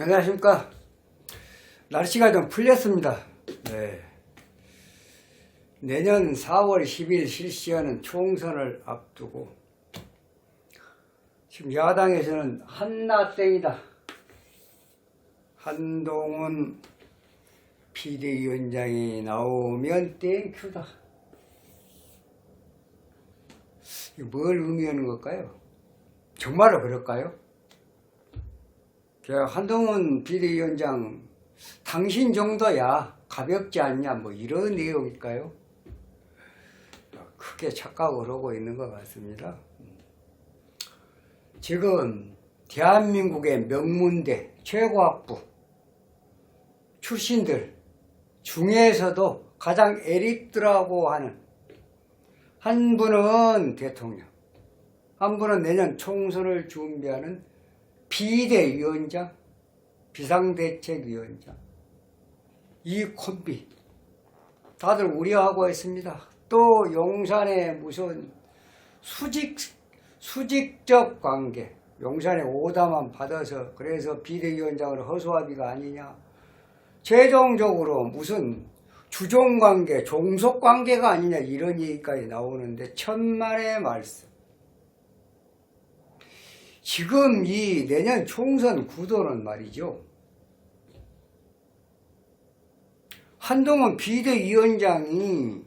안녕하십니까. 날씨가 좀 풀렸습니다. 네. 내년 4월 10일 실시하는 총선을 앞두고 지금 야당에서는 한나땡이다, 한동훈 비대위원장이 나오면 땡큐다, 뭘 의미하는 걸까요? 정말로 그럴까요? 한동훈 비대위원장, 당신 정도야 가볍지 않냐, 뭐 이런 내용일까요? 크게 착각을 하고 있는 것 같습니다. 지금 대한민국의 명문대 최고학부 출신들 중에서도 가장 엘리트라고 하는 한 분은 대통령, 한 분은 내년 총선을 준비하는 비대위원장, 비상대책위원장, 이 콤비 다들 우려하고 있습니다. 또 용산에 무슨 수직적 관계, 용산에 오다만 받아서 그래서 비대위원장을 허수아비가 아니냐, 최종적으로 무슨 주종관계, 종속관계가 아니냐, 이런 얘기까지 나오는데 천만의 말씀. 지금 이 내년 총선 구도는 말이죠, 한동훈 비대위원장이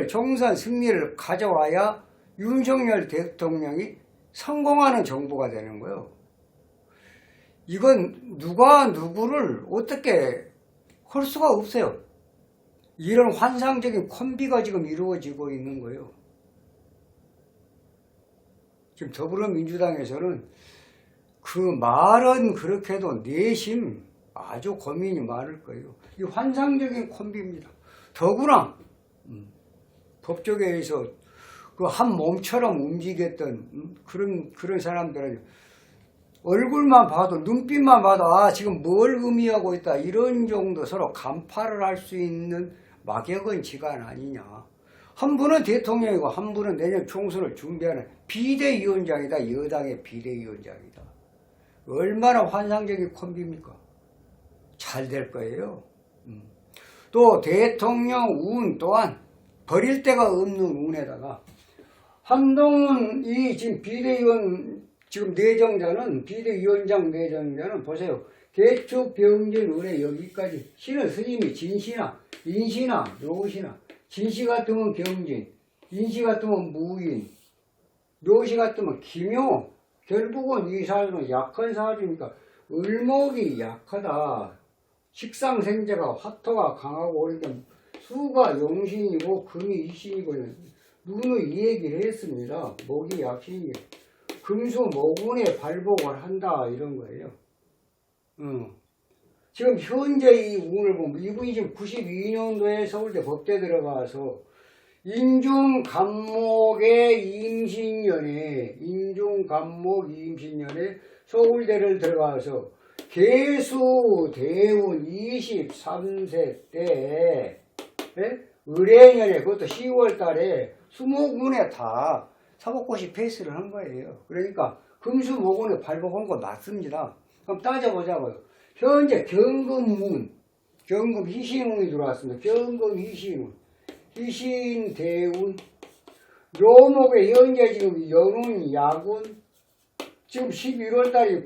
총선 승리를 가져와야 윤석열 대통령이 성공하는 정부가 되는 거예요. 이건 누가 누구를 어떻게 할 수가 없어요. 이런 환상적인 콤비가 지금 이루어지고 있는 거예요. 지금 더불어민주당에서는 그 말은 그렇게 해도 내심 아주 고민이 많을 거예요. 이 환상적인 콤비입니다. 더구나 법조계에 의해서 그 한 몸처럼 움직였던 그런 사람들은 얼굴만 봐도, 눈빛만 봐도 지금 뭘 의미하고 있다, 이런 정도 서로 간파를 할 수 있는 막역은 지간 아니냐. 한 분은 대통령이고 한 분은 내년 총선을 준비하는 비대위원장이다, 여당의 비대위원장이다. 얼마나 환상적인 콤비입니까? 잘 될 거예요. 또 대통령 운 또한 버릴 데가 없는 운에다가 한동훈 이 지금 지금 비대위원장 내정자는 보세요. 개축 병진 운에 여기까지 신은 스님이 진시나 인시나 묘시나, 진시 같으면 병진, 인시 같으면 무인, 묘시 같으면 기묘. 결국은 이 사주는 약한 사주니까 을목이 약하다. 식상생재가 화토가 강하고, 그러니까 수가 용신이고 금이 이신이고, 누누이 이 얘기를 했습니다. 목이 약신이 금수 모군에 발복을 한다, 이런 거예요. 지금 현재 이 운을 보면 이분이 지금 92년도에 서울대 법대 들어가서 인중간목의 임신년에 서울대를 들어가서 개수대운 23세 때 을해년에, 그것도 10월 달에 수목운에 다 사법고시 패스를 한 거예요. 그러니까 금수목운에 발복한 거 맞습니다. 그럼 따져보자고요. 현재 경금 희신운이 들어왔습니다. 경금 희신운, 희신대운, 묘목에 현재 지금 연운, 야군, 지금 11월달이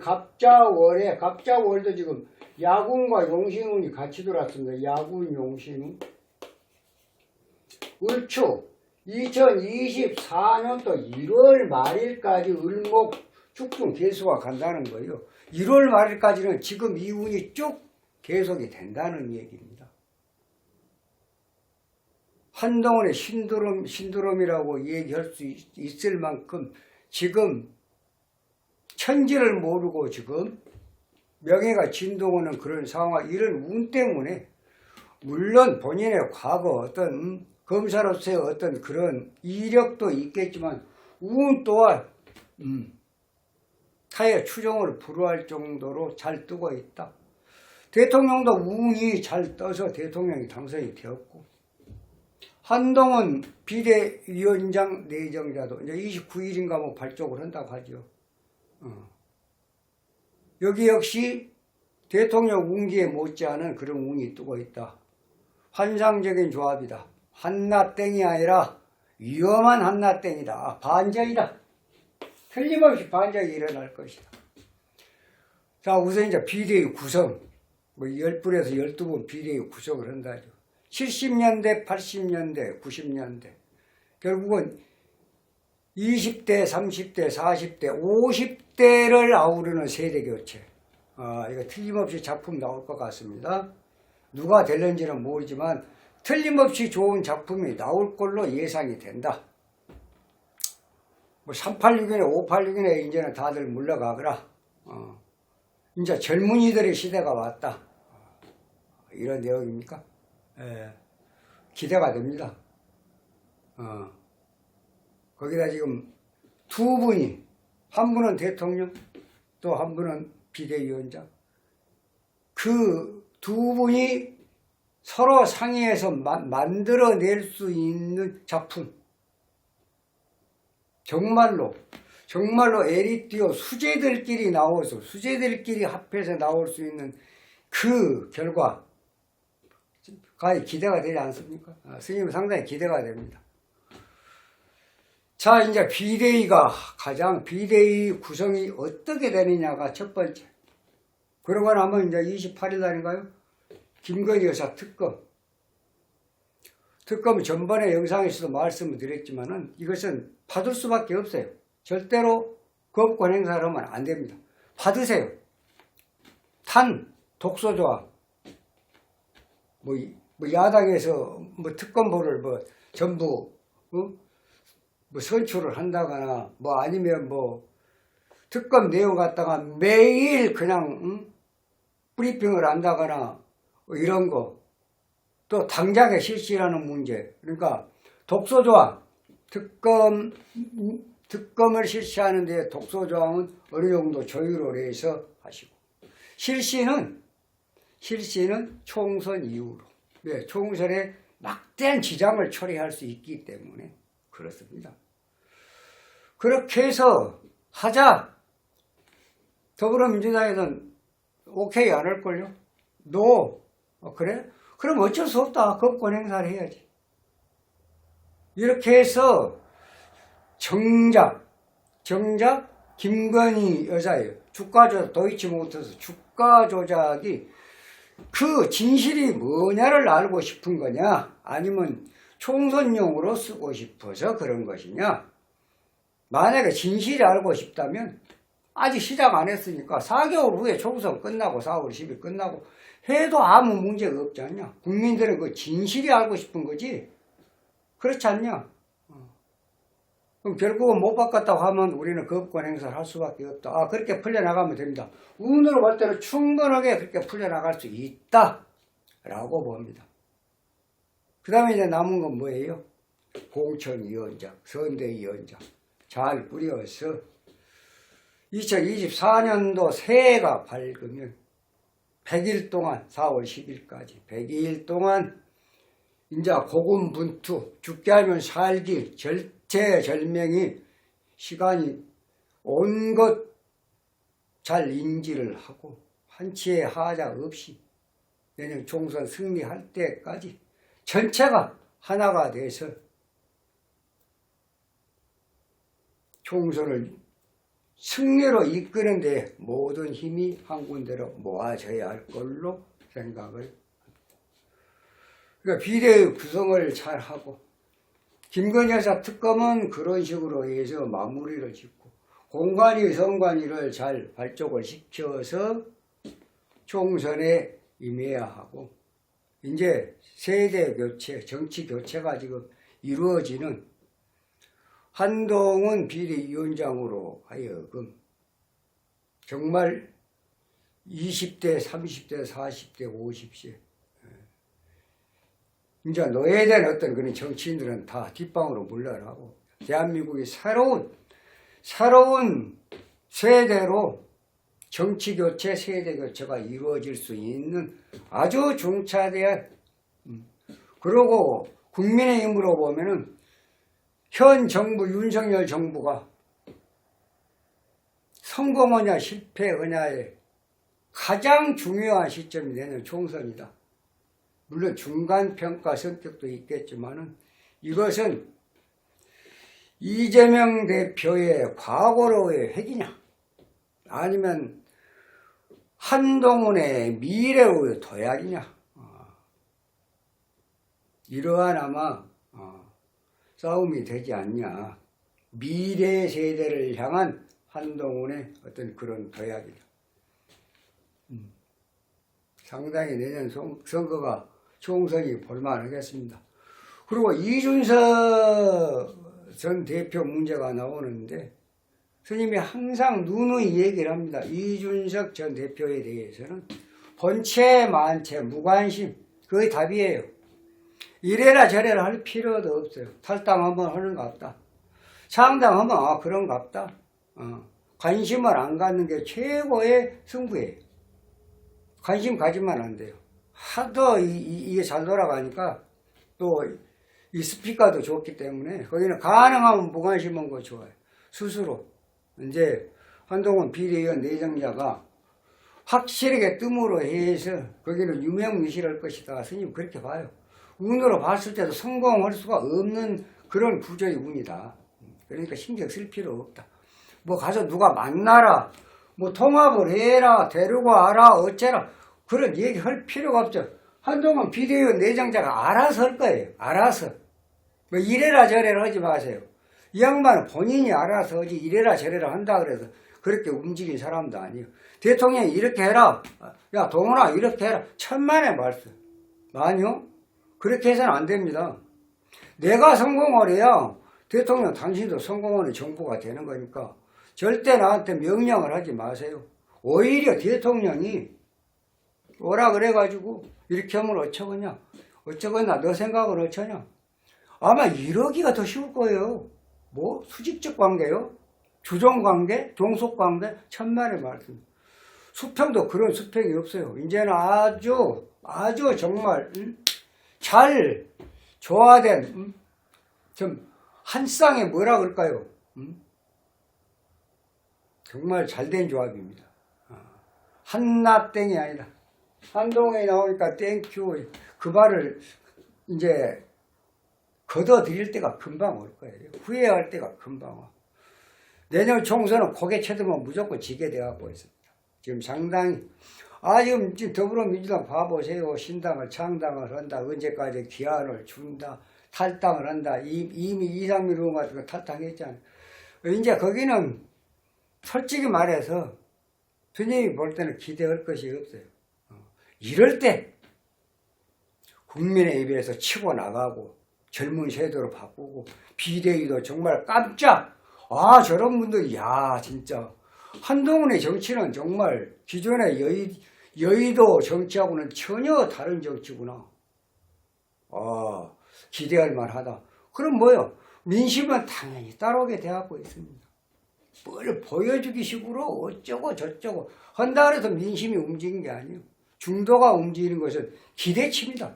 갑자월도 지금 야군과 용신운이 같이 들어왔습니다. 야군, 용신운. 을초, 2024년도 1월 말일까지 을목 축중 개수가 간다는 거예요. 1월 말일까지는 지금 이 운이 쭉 계속이 된다는 얘기입니다. 한동훈의 신드롬이라고 얘기할 수 있을 만큼 지금 천지를 모르고 지금 명예가 진동하는 그런 상황, 이런 운 때문에 물론 본인의 과거 어떤 검사로서의 어떤 그런 이력도 있겠지만 운 또한 타의 추종을 불허할 정도로 잘 뜨고 있다. 대통령도 운이 잘 떠서 대통령이 당선이 되었고, 한동훈 비대위원장 내정자도 이제 29일인가 뭐 발족을 한다고 하죠. 여기 역시 대통령 운기에 못지않은 그런 운이 뜨고 있다. 환상적인 조합이다. 한나땡이 아니라 위험한 한나땡이다. 반전이다. 틀림없이 반전이 일어날 것이다. 자, 우선 이제 비대위 구성, 10분에서 12분 비대위 구성을 한다죠. 70년대, 80년대, 90년대. 결국은 20대, 30대, 40대, 50대를 아우르는 세대 교체. 이거 틀림없이 작품 나올 것 같습니다. 누가 될는지는 모르지만 틀림없이 좋은 작품이 나올 걸로 예상이 된다. 386이나 586이나 이제는 다들 물러가거라. 이제 젊은이들의 시대가 왔다. 이런 내용입니까? 기대가 됩니다. 거기다 지금 두 분이, 한 분은 대통령, 또 한 분은 비대위원장. 그 두 분이 서로 상의해서 만들어낼 수 있는 작품. 정말로 에리티오 수재들끼리 나와서 수재들끼리 합해서 나올 수 있는 그 결과가 기대가 되지 않습니까? 스님은 상당히 기대가 됩니다. 자, 이제 비대위 구성이 어떻게 되느냐가 첫 번째. 그러고 나면 이제 28일 날인가요? 김건희 여사 특검. 특검 전번에 영상에서도 말씀을 드렸지만은 이것은 받을 수밖에 없어요. 절대로 거부권 행사를 하면 안 됩니다. 받으세요. 독소조합. 야당에서 특검보를 전부, 선출을 한다거나, 아니면 특검 내용 갖다가 매일 그냥, 브리핑을 한다거나, 이런 거. 또 당장에 실시하는 문제. 그러니까, 독소조합. 특검을 실시하는데 독소조항은 어느 정도 조율을 해서 하시고. 실시는 총선 이후로. 네, 총선에 막대한 지장을 초래할 수 있기 때문에 그렇습니다. 그렇게 해서 하자. 더불어민주당에서는 오케이 안 할걸요? 그래? 그럼 어쩔 수 없다. 거부권 행사를 해야지. 이렇게 해서 정작 김건희 여사예요. 주가 조작, 도이치모터스 주가 조작이 그 진실이 뭐냐를 알고 싶은 거냐, 아니면 총선용으로 쓰고 싶어서 그런 것이냐. 만약에 진실이 알고 싶다면 아직 시작 안 했으니까 4개월 후에 총선 끝나고 4월 10일 끝나고 해도 아무 문제가 없지 않냐. 국민들은 그 진실이 알고 싶은 거지. 그렇지 않냐. 그럼 결국은 못 바꿨다고 하면 우리는 거부권 행사를 할 수밖에 없다. 그렇게 풀려나가면 됩니다. 운으로 볼 때는 충분하게 그렇게 풀려나갈 수 있다 라고 봅니다. 그 다음에 이제 남은 건 뭐예요? 공천위원장, 선대위원장 잘 꾸려서 2024년도 새해가 밝으면 100일 동안, 4월 10일까지 100일 동안 이제 고군분투, 죽게 하면 살기, 절체절명이 시간이 온 것 잘 인지를 하고 한치의 하자 없이 내년 총선 승리할 때까지 전체가 하나가 돼서 총선을 승리로 이끄는 데 모든 힘이 한 군데로 모아져야 할 걸로 생각을 합니다. 그러니까 비대위 구성을 잘 하고, 김건희 여사 특검은 그런 식으로 해서 마무리를 짓고, 공관위, 선관위를 잘 발족을 시켜서 총선에 임해야 하고, 이제 세대 교체, 정치 교체가 지금 이루어지는 한동훈 비대위원장으로 하여금 정말 20대, 30대, 40대, 50세 이제 노예된 어떤 그런 정치인들은 다 뒷방으로 물러나고 대한민국이 새로운 세대로 정치 교체, 세대 교체가 이루어질 수 있는 아주 중차대한, 그러고 국민의힘으로 보면은 현 정부, 윤석열 정부가 성공하냐 실패하냐에 가장 중요한 시점이 내년 총선이다. 물론 중간평가 성격도 있겠지만은 이것은 이재명 대표의 과거로의 획이냐 아니면 한동훈의 미래의 도약이냐 이러한 아마 싸움이 되지 않냐. 미래 세대를 향한 한동훈의 어떤 그런 도약이다. 상당히 내년 선거가 총선이 볼만하겠습니다. 그리고 이준석 전 대표 문제가 나오는데 스님이 항상 누누이 얘기를 합니다. 이준석 전 대표에 대해서는 본체 만체 무관심 그게 답이에요. 이래라 저래라 할 필요도 없어요. 탈당하면 하는갑다. 창당하면 그런갑다. 관심을 안 갖는 게 최고의 승부예요. 관심 가지면 안 돼요. 하도 이게 잘 돌아가니까 또 이 스피커도 좋기 때문에 거기는 가능하면 무관심한 거 좋아요. 스스로 이제 한동훈 비대위원 내정자가 확실하게 뜸으로 해서 거기는 유명무실할 것이다. 스님 그렇게 봐요. 운으로 봤을 때도 성공할 수가 없는 그런 구조의 운이다. 그러니까 신경 쓸 필요 없다. 뭐 가서 누가 만나라, 뭐 통합을 해라, 데리고 와라, 어째라 그런 얘기 할 필요가 없죠. 한동훈 비대위원 내정자가 알아서 할 거예요. 알아서. 뭐 이래라 저래라 하지 마세요. 이 양반은 본인이 알아서 하지 이래라 저래라 한다 그래서 그렇게 움직인 사람도 아니에요. 대통령이 이렇게 해라. 야 동훈아 이렇게 해라. 천만의 말씀. 아니요. 그렇게 해서는 안 됩니다. 내가 성공을 해야 대통령 당신도 성공하는 정부가 되는 거니까 절대 나한테 명령을 하지 마세요. 오히려 대통령이 오라 그래가지고 이렇게 하면 어쩌겠냐. 어쩌겠나 너 생각은 어쩌냐. 아마 이러기가 더 쉬울 거예요. 뭐 수직적 관계요? 주종관계? 종속관계? 천만의 말씀. 수평도 그런 수평이 없어요. 이제는 아주 정말 잘 조화된 좀 한 쌍에 뭐라 그럴까요? 정말 잘된 조합입니다. 한나땡이 아니다. 한동훈이 나오니까 땡큐 그 말을 이제 걷어들일 때가 금방 올 거예요. 후회할 때가 금방 와. 내년 총선은 고개 쳐들면 무조건 지게 되어가고 있습니다. 지금 상당히 지금 더불어민주당 봐보세요. 신당을 창당을 한다. 언제까지 기한을 준다. 탈당을 한다. 이미 이상민 의원 같은 거 탈당했잖아요. 이제 거기는 솔직히 말해서 스님이 볼 때는 기대할 것이 없어요. 이럴 때 국민의 입에서 치고 나가고 젊은 세대로 바꾸고 비대위도 정말 깜짝 저런 분들이 진짜 한동훈의 정치는 정말 기존의 여의도 정치하고는 전혀 다른 정치구나. 기대할 만하다. 그럼 뭐요? 민심은 당연히 따라오게 되어가고 있습니다. 뭘 보여주기 식으로 어쩌고 저쩌고 한다 그래서 민심이 움직이는 게 아니에요. 중도가 움직이는 것은 기대치입니다.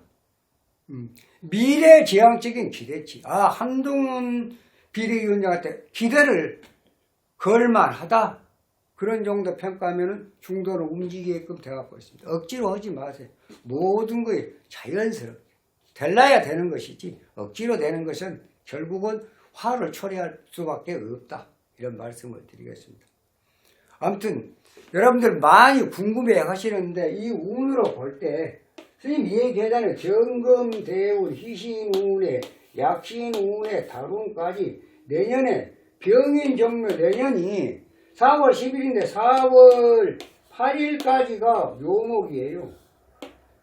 미래지향적인 기대치. 한동훈 비대위원장한테 기대를 걸만하다. 그런 정도 평가하면 중도로 움직이게끔 되어가고 있습니다. 억지로 하지 마세요. 모든 것이 자연스럽게. 될라야 되는 것이지 억지로 되는 것은 결국은 화를 초래할 수밖에 없다. 이런 말씀을 드리겠습니다. 아무튼 여러분들 많이 궁금해 하시는데 이 운으로 볼 때 스님 얘기하잖아요. 정금, 대운, 희신운에, 약신운에, 달운까지 내년에 병인정묘 내년이 4월 10일인데 4월 8일까지가 묘목이에요.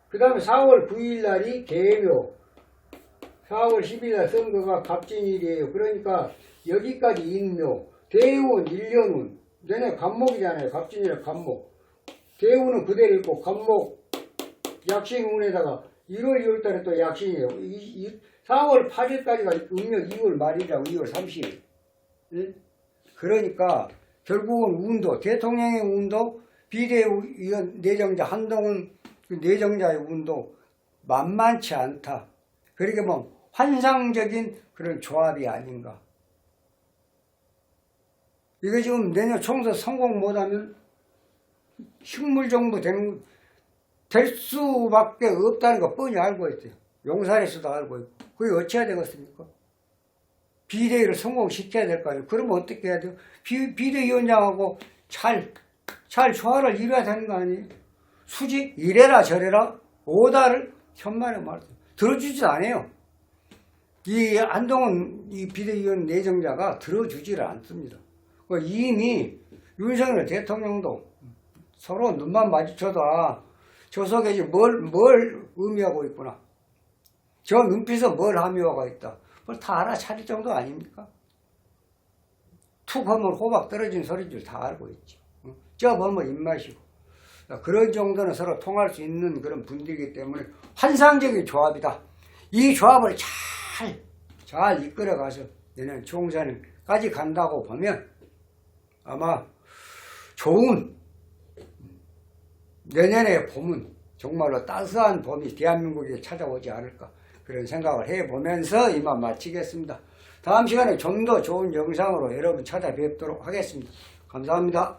그 다음에 4월 9일 날이 계묘, 4월 10일 날 선거가 갑진일이에요. 그러니까 여기까지 인묘, 대운, 일년운, 내년 갑목이잖아요. 갑진일은 갑목. 대운은 그대로 있고 갑목, 약신운에다가 1월 2월 달에 또 약신이에요. 4월 8일까지가 음력 2월 말이라고 2월 30일. 응? 그러니까 결국은 운도 대통령의 운도 비대위원 내정자 한동훈 내정자의 운도 만만치 않다. 그러니까 뭐 환상적인 그런 조합이 아닌가. 이거 지금 내년 총선 성공 못하면 식물 정도 될 수밖에 없다는 거 뻔히 알고 있어요. 용산에서도 알고 있고. 그게 어찌해야 되겠습니까? 비대위를 성공시켜야 될 거 아니에요. 그러면 어떻게 해야 돼요? 비대위원장하고 잘 조화를 이뤄야 되는 거 아니에요? 수직 이래라 저래라 오다를 천만에 말씀 들어주지도 않아요. 이 한동훈 이 비대위원 내정자가 들어주지를 않습니다. 이미 윤석열 대통령도 서로 눈만 마주쳐도 저 속에 뭘 의미하고 있구나. 저 눈빛에 뭘 함유하고 있다. 그걸 다 알아차릴 정도 아닙니까? 툭 하면 호박 떨어진 소리인 줄 다 알고 있죠. 저 보면 입맛이고. 그런 정도는 서로 통할 수 있는 그런 분들이기 때문에 환상적인 조합이다. 이 조합을 잘 이끌어가서 내년 총선까지 간다고 보면 아마 좋은 내년의 봄은 정말로 따스한 봄이 대한민국에 찾아오지 않을까 그런 생각을 해보면서 이만 마치겠습니다. 다음 시간에 좀 더 좋은 영상으로 여러분 찾아뵙도록 하겠습니다. 감사합니다.